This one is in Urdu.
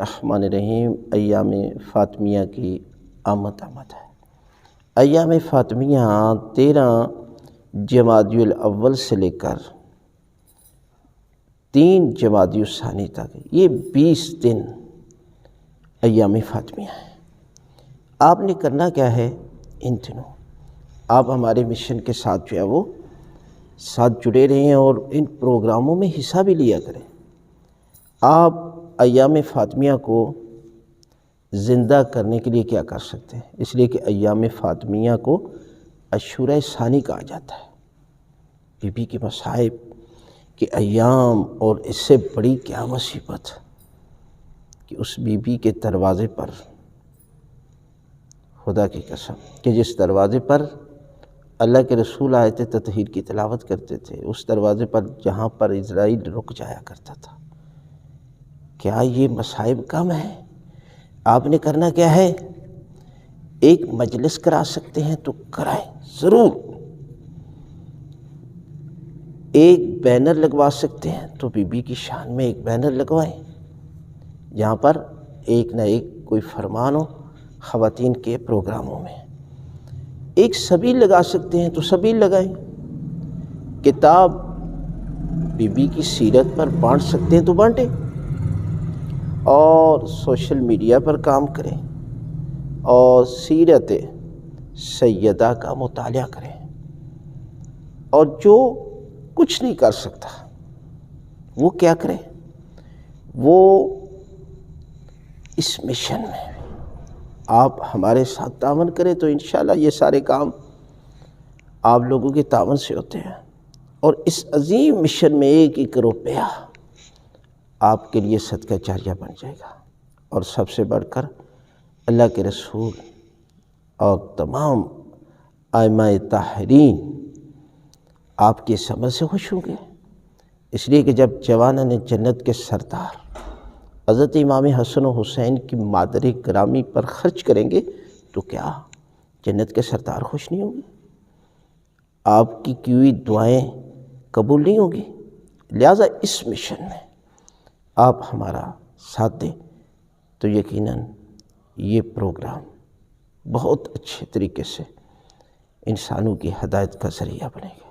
الرحمن الرحیم ایام فاطمیہ کی آمد ہے۔ ایام فاطمیہ 13 جمادی الاول سے لے کر 3 جمادی الثانی تک، یہ 20 دن ایام فاطمیہ ہیں۔ آپ نے کرنا کیا ہے ان دنوں؟ آپ ہمارے مشن کے ساتھ جو ہے وہ ساتھ جڑے رہیں اور ان پروگراموں میں حصہ بھی لیا کریں۔ آپ ایام فاطمیہ کو زندہ کرنے کے لیے کیا کر سکتے ہیں؟ اس لیے کہ ایام فاطمیہ کو عاشورہ ثانی کہا جاتا ہے، بی بی کے مصائب کے ایام، اور اس سے بڑی کیا مصیبت کہ اس بی بی کے دروازے پر، خدا کی قسم، کہ جس دروازے پر اللہ کے رسول آیت تطہیر کی تلاوت کرتے تھے، اس دروازے پر جہاں پر اسرائیل رک جایا کرتا تھا۔ کیا یہ مصائب کم ہیں؟ آپ نے کرنا کیا ہے؟ ایک مجلس کرا سکتے ہیں تو کرائیں ضرور، ایک بینر لگوا سکتے ہیں تو بی بی کی شان میں ایک بینر لگوائیں، جہاں پر ایک نہ ایک کوئی فرمان ہو خواتین کے پروگراموں میں۔ ایک سبیل لگا سکتے ہیں تو سبیل لگائیں، کتاب بی بی کی سیرت پر بانٹ سکتے ہیں تو بانٹیں، اور سوشل میڈیا پر کام کریں اور سیرت سیدہ کا مطالعہ کریں۔ اور جو کچھ نہیں کر سکتا وہ کیا کرے؟ وہ اس مشن میں آپ ہمارے ساتھ تعاون کریں تو انشاءاللہ یہ سارے کام آپ لوگوں کے تعاون سے ہوتے ہیں، اور اس عظیم مشن میں ایک ایک روپیہ آپ کے لیے صدقہ جاریہ بن جائے گا۔ اور سب سے بڑھ کر اللہ کے رسول اور تمام ائمہ طاہرین آپ کے اس عمل سے خوش ہوں گے، اس لیے کہ جب جوانان جنت کے سردار حضرت امام حسن و حسین کی مادر گرامی پر خرچ کریں گے تو کیا جنت کے سردار خوش نہیں ہوں گے؟ آپ کی کی ہوئی دعائیں قبول نہیں ہوگی؟ لہٰذا اس مشن میں آپ ہمارا ساتھ دیں تو یقیناً یہ پروگرام بہت اچھے طریقے سے انسانوں کی ہدایت کا ذریعہ بنے گا۔